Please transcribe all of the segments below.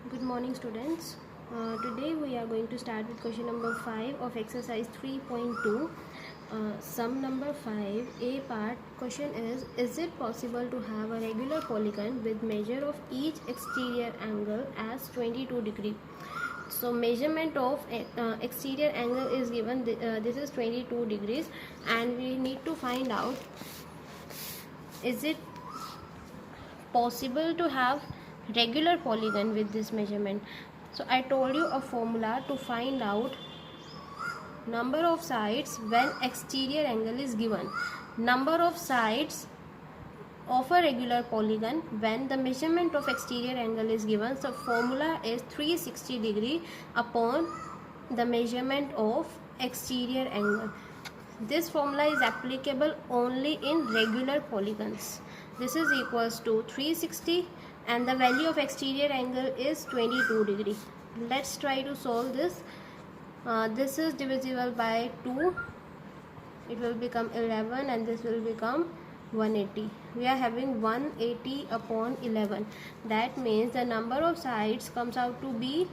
Good morning, students. Today we are going to start with question number 5 of exercise 3.2. Sum number 5, A part. Question is it possible to have a regular polygon with measure of each exterior angle as 22 degree? So measurement of exterior angle is given, this is 22 degrees, and we need to find out, is it possible to have regular polygon with this measurement. So I told you a formula to find out number of sides when exterior angle is given, number of sides of a regular polygon when the measurement of exterior angle is given. So formula is 360 degree upon the measurement of exterior angle. This formula is applicable only in regular polygons. This is equals to 360 and the value of exterior angle is 22 degree. Let's try to solve this. This is divisible by 2. It will become 11 and this will become 180. We are having 180 upon 11. That means the number of sides comes out to be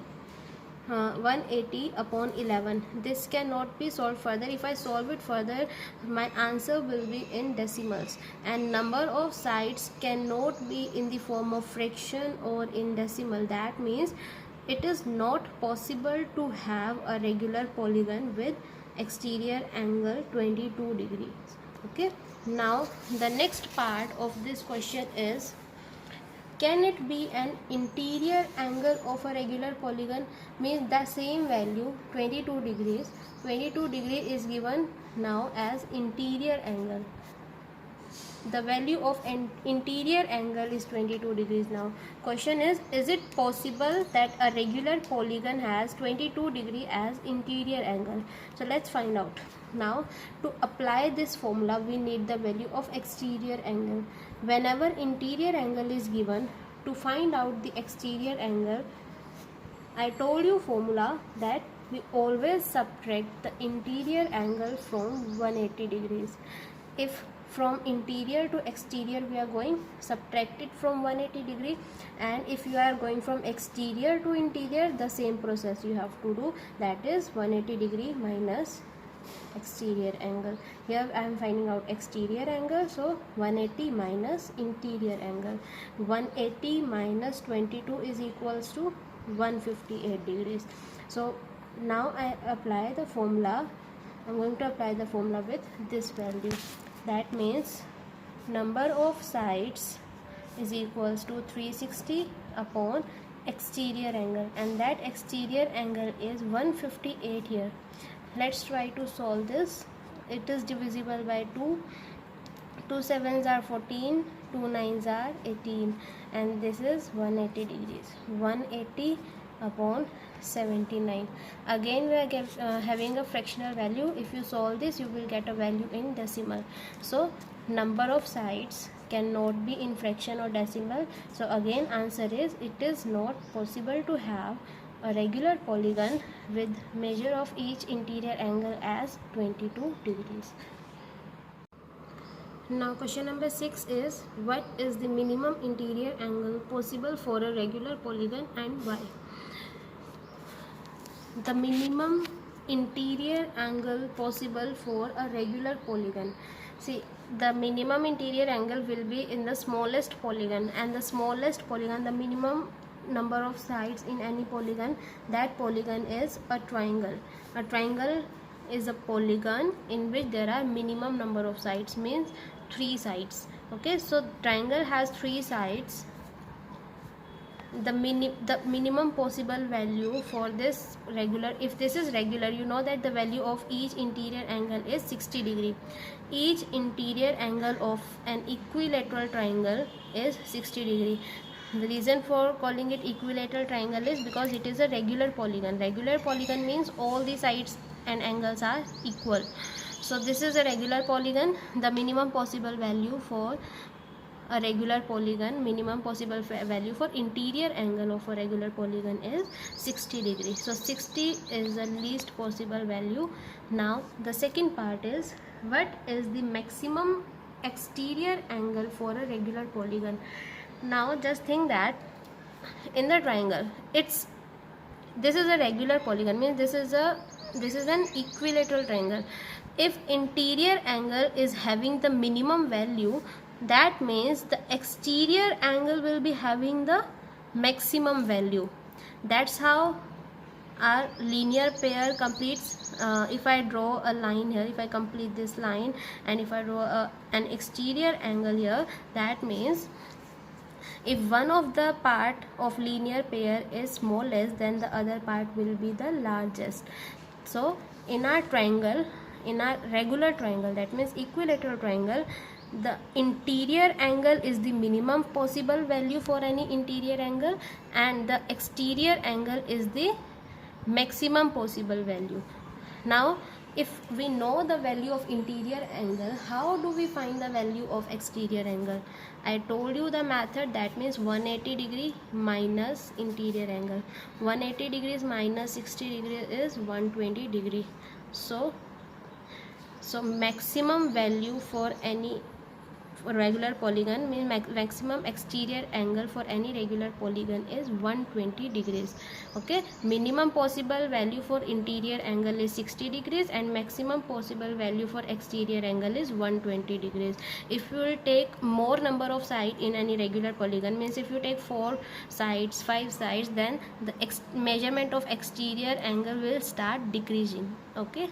180 upon 11. This cannot be solved further. If I solve it further, my answer will be in decimals, and number of sides cannot be in the form of fraction or in decimal. That means it is not possible to have a regular polygon with exterior angle 22 degrees. Okay, now the next part of this question is, can it be an interior angle of a regular polygon? Means the same value 22 degrees. 22 degree is given now as interior angle. The value of an interior angle is 22 degrees now. Question is it possible that a regular polygon has 22 degree as interior angle? So let's find out. Now to apply this formula we need the value of exterior angle. Whenever interior angle is given, to find out the exterior angle, I told you formula that we always subtract the interior angle from 180 degrees. If from interior to exterior we are going, subtract it from 180 degree, and if you are going from exterior to interior, the same process you have to do, that is 180 degree minus exterior angle. Here I am finding out exterior angle, so 180 minus interior angle. 180 minus 22 is equals to 158 degrees. So now I apply the formula. I'm going to apply the formula with this value. That means number of sides is equals to 360 upon exterior angle, and that exterior angle is 158 here. Let's try to solve this. It is divisible by 2. 2 sevens are 14, 2 nines are 18, and this is 180 degrees. 180 upon 79. Again we are having a fractional value. If you solve this, you will get a value in decimal. So number of sides cannot be in fraction or decimal. So again answer is, it is not possible to have a regular polygon with measure of each interior angle as 22 degrees. Now question number 6 is, what is the minimum interior angle possible for a regular polygon and why? The minimum interior angle possible for a regular polygon. See, the minimum interior angle will be in the smallest polygon, and the smallest polygon, the minimum number of sides in any polygon, that polygon is a triangle. A triangle is a polygon in which there are minimum number of sides, means 3 sides. Okay, so triangle has 3 sides. The minimum possible value for this regular, if this is regular, you know that the value of each interior angle is 60 degree. Each interior angle of an equilateral triangle is 60 degree. The reason for calling it equilateral triangle is because it is a regular polygon. Regular polygon means all the sides and angles are equal. So this is a regular polygon. The minimum possible value for a regular polygon, minimum possible value for interior angle of a regular polygon is 60 degrees. So 60 is the least possible value. Now the second part is, what is the maximum exterior angle for a regular polygon? Now just think that in the triangle, this is a regular polygon, means this is an equilateral triangle. If interior angle is having the minimum value, that means the exterior angle will be having the maximum value. That's how our linear pair completes. If I draw a line here, if I complete this line, and if I draw an exterior angle here, that means if one of the part of linear pair is smallest, then the other part will be the largest. So in our triangle, in our regular triangle, that means equilateral triangle, the interior angle is the minimum possible value for any interior angle, and the exterior angle is the maximum possible value. Now if we know the value of interior angle, how do we find the value of exterior angle? I told you the method, that means 180 degree minus interior angle. 180 degrees minus 60 degrees is 120 degree. So maximum value for any regular polygon, means maximum exterior angle for any regular polygon is 120 degrees. Okay, minimum possible value for interior angle is 60 degrees and maximum possible value for exterior angle is 120 degrees. If you will take more number of sides in any regular polygon, means if you take 4 sides, 5 sides, then the measurement of exterior angle will start decreasing. Okay.